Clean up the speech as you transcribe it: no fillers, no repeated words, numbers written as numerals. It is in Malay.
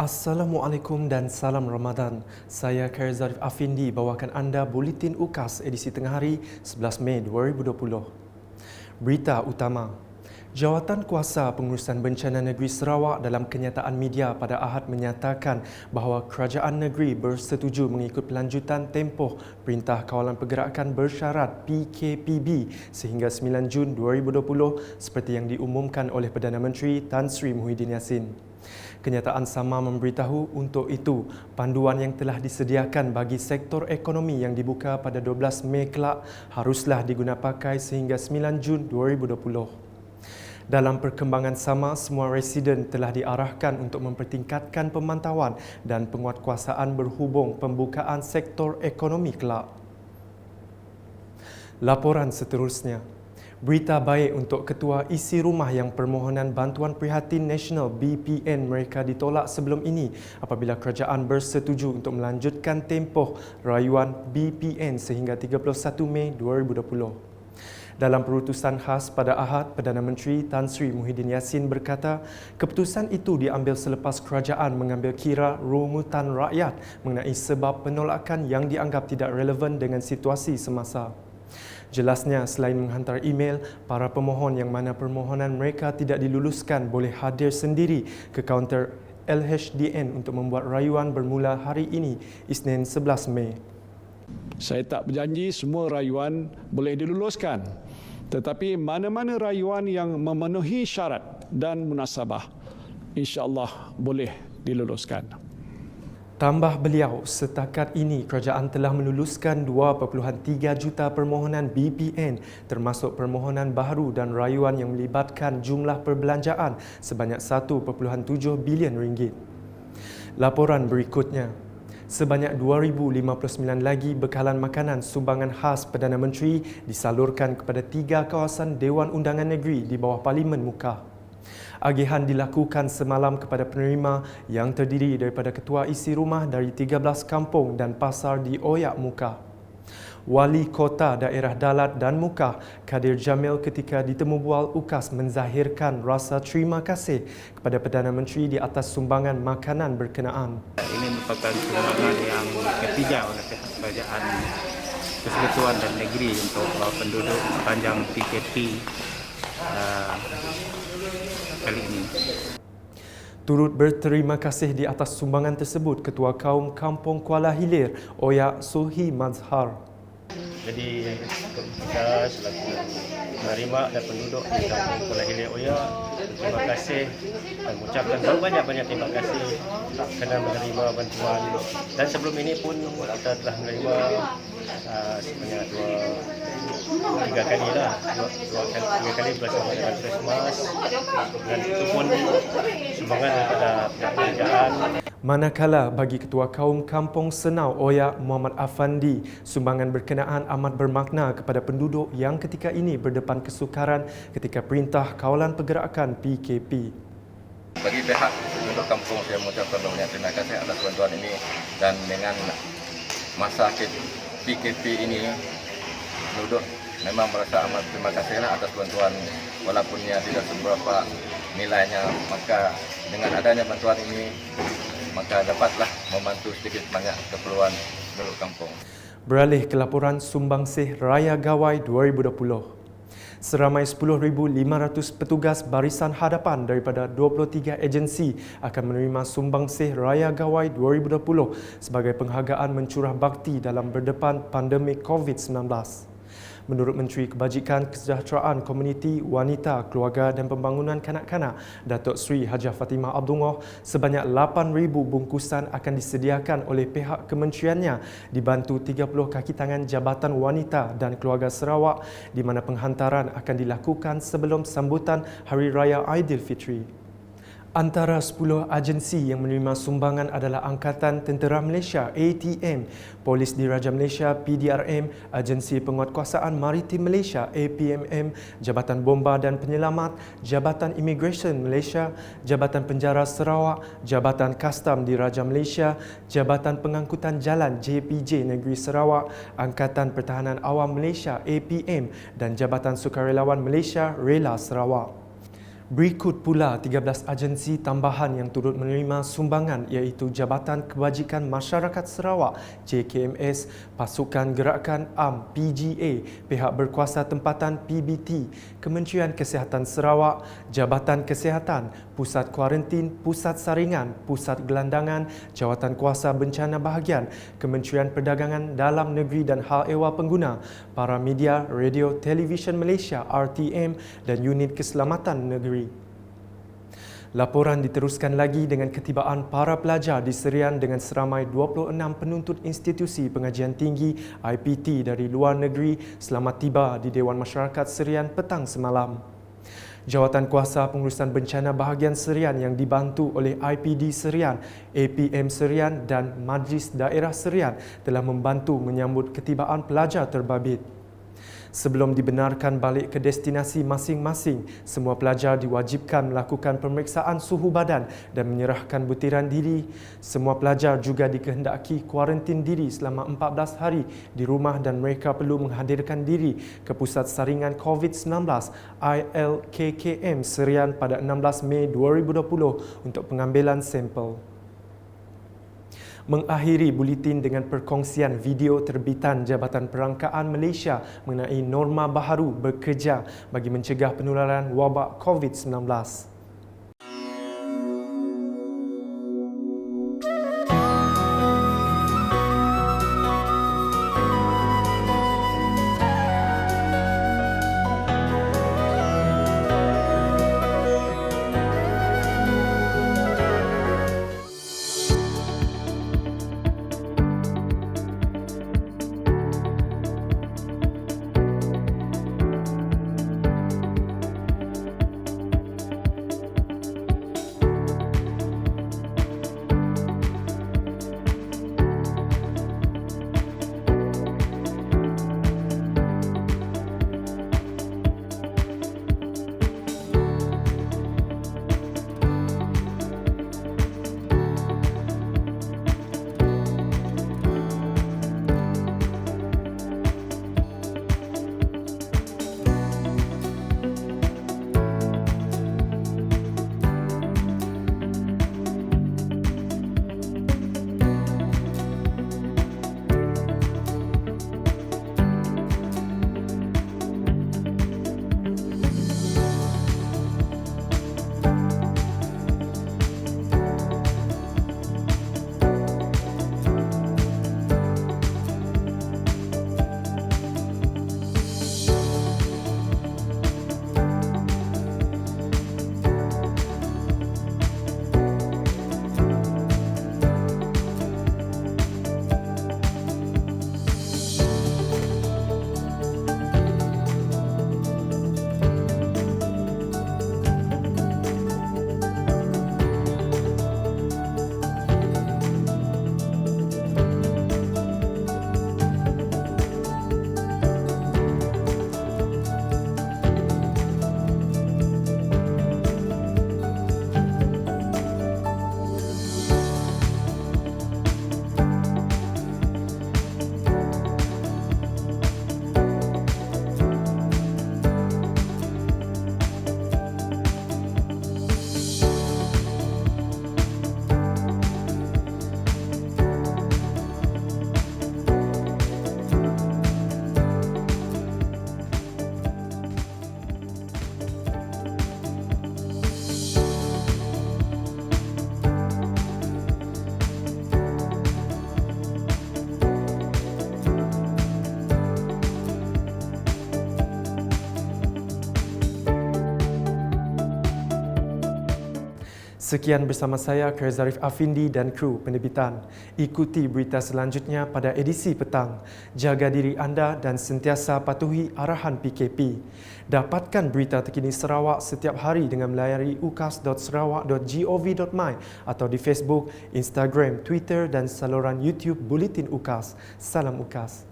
Assalamualaikum dan salam Ramadan. Saya Khair Zarif Afindi bawakan anda Buletin UKAS edisi tengah hari 11 Mei 2020. Berita utama. Jawatan Kuasa Pengurusan Bencana Negeri Sarawak dalam kenyataan media pada Ahad menyatakan bahawa kerajaan negeri bersetuju mengikut pelanjutan tempoh Perintah Kawalan Pergerakan Bersyarat PKPB sehingga 9 Jun 2020 seperti yang diumumkan oleh Perdana Menteri Tan Sri Muhyiddin Yassin. Kenyataan sama memberitahu untuk itu, panduan yang telah disediakan bagi sektor ekonomi yang dibuka pada 12 Mei kelak haruslah digunakan pakai sehingga 9 Jun 2020. Dalam perkembangan sama, semua residen telah diarahkan untuk mempertingkatkan pemantauan dan penguatkuasaan berhubung pembukaan sektor ekonomi kelak. Laporan seterusnya. Berita baik untuk Ketua Isi Rumah yang permohonan Bantuan Prihatin Nasional BPN mereka ditolak sebelum ini apabila kerajaan bersetuju untuk melanjutkan tempoh rayuan BPN sehingga 31 Mei 2020. Dalam perutusan khas pada Ahad, Perdana Menteri Tan Sri Muhyiddin Yassin berkata, keputusan itu diambil selepas kerajaan mengambil kira rungutan rakyat mengenai sebab penolakan yang dianggap tidak relevan dengan situasi semasa. Jelasnya, selain menghantar email, para pemohon yang mana permohonan mereka tidak diluluskan boleh hadir sendiri ke kaunter LHDN untuk membuat rayuan bermula hari ini, Isnin 11 Mei. Saya tak berjanji semua rayuan boleh diluluskan, tetapi mana-mana rayuan yang memenuhi syarat dan munasabah, insya-Allah boleh diluluskan. Tambah beliau, setakat ini kerajaan telah meluluskan 2.3 juta permohonan BPN termasuk permohonan baharu dan rayuan yang melibatkan jumlah perbelanjaan sebanyak 1.7 bilion ringgit. Laporan berikutnya. Sebanyak 2,059 lagi bekalan makanan sumbangan khas Perdana Menteri disalurkan kepada 3 kawasan Dewan Undangan Negeri di bawah Parlimen Mukah. Agihan dilakukan semalam kepada penerima yang terdiri daripada ketua isi rumah dari 13 kampung dan pasar di Oyak Mukah. Wali Kota Daerah Dalat dan Mukah, Kadir Jamil ketika ditemu bual UKAS menzahirkan rasa terima kasih kepada Perdana Menteri di atas sumbangan makanan berkenaan. Ini merupakan sumbangan yang ketiga oleh pihak kerajaan Persekutuan dan Negeri untuk penduduk sepanjang PKP kali ini. Turut berterima kasih di atas sumbangan tersebut Ketua Kaum Kampung Kuala Hilir, Oyak Suhi Mazhar. Jadi kita selaku penerima dan penduduk di Kampung Kuala Hilir Oyak, terima kasih dan mengucapkan banyak-banyak terima kasih kerana menerima bantuan. Dan sebelum ini pun kita telah menerima sebanyak tiga kali bersama dengan Christmas, dan itu pun sumbangan daripada pihak kerajaan. Manakala bagi Ketua Kaum Kampung Senau Oyak Muhammad Afandi, sumbangan berkenaan amat bermakna kepada penduduk yang ketika ini berdepan kesukaran ketika Perintah Kawalan Pergerakan PKP. Bagi pihak penduduk kampung, saya mengucapkan banyak terima kasih atas bantuan ini, dan dengan masa PKP ini penduduk memang merasa amat terima kasihlah atas bantuan walaupunnya tidak seberapa nilainya. Maka dengan adanya bantuan ini maka dapatlah membantu sedikit banyak keperluan penduduk kampung. Beralih ke laporan Sumbangsih Raya Gawai 2020. Seramai 10,500 petugas barisan hadapan daripada 23 agensi akan menerima Sumbangsih Raya Gawai 2020 sebagai penghargaan mencurah bakti dalam berdepan pandemik COVID-19. Menurut Menteri Kebajikan Kesejahteraan Komuniti, Wanita, Keluarga dan Pembangunan Kanak-kanak, Datuk Seri Hajah Fatimah Abdullah, sebanyak 8,000 bungkusan akan disediakan oleh pihak kementeriannya dibantu 30 kaki tangan Jabatan Wanita dan Keluarga Sarawak di mana penghantaran akan dilakukan sebelum sambutan Hari Raya Aidilfitri. Antara 10 agensi yang menerima sumbangan adalah Angkatan Tentera Malaysia ATM, Polis Diraja Malaysia PDRM, Agensi Penguatkuasaan Maritim Malaysia APMM, Jabatan Bomba dan Penyelamat, Jabatan Immigration Malaysia, Jabatan Penjara Sarawak, Jabatan Kastam Diraja Malaysia, Jabatan Pengangkutan Jalan JPJ Negeri Sarawak, Angkatan Pertahanan Awam Malaysia APM dan Jabatan Sukarelawan Malaysia Rela Sarawak. Berikut pula 13 agensi tambahan yang turut menerima sumbangan iaitu Jabatan Kebajikan Masyarakat Sarawak JKMS, Pasukan Gerakan AM PGA, Pihak Berkuasa Tempatan PBT, Kementerian Kesihatan Sarawak, Jabatan Kesihatan, Pusat Kuarantin, Pusat Saringan, Pusat Gelandangan, Jawatan Kuasa Bencana Bahagian, Kementerian Perdagangan Dalam Negeri dan Hal Ehwal Pengguna, para media, radio, televisyen Malaysia RTM dan Unit Keselamatan Negeri. Laporan diteruskan lagi dengan ketibaan para pelajar di Serian dengan seramai 26 penuntut institusi pengajian tinggi IPT dari luar negeri selamat tiba di Dewan Masyarakat Serian petang semalam. Jawatan Kuasa Pengurusan Bencana Bahagian Serian yang dibantu oleh IPD Serian, APM Serian dan Majlis Daerah Serian telah membantu menyambut ketibaan pelajar terbabit. Sebelum dibenarkan balik ke destinasi masing-masing, semua pelajar diwajibkan melakukan pemeriksaan suhu badan dan menyerahkan butiran diri. Semua pelajar juga dikehendaki kuarantin diri selama 14 hari di rumah dan mereka perlu menghadirkan diri ke Pusat Saringan COVID-19 ILKKM Serian pada 16 Mei 2020 untuk pengambilan sampel. Mengakhiri buletin dengan perkongsian video terbitan Jabatan Perangkaan Malaysia mengenai norma baharu bekerja bagi mencegah penularan wabak COVID-19. Sekian bersama saya, Kerzarif Afindi dan kru penerbitan. Ikuti berita selanjutnya pada edisi petang. Jaga diri anda dan sentiasa patuhi arahan PKP. Dapatkan berita terkini Sarawak setiap hari dengan melayari ukas.sarawak.gov.my atau di Facebook, Instagram, Twitter dan saluran YouTube Buletin UKAS. Salam UKAS.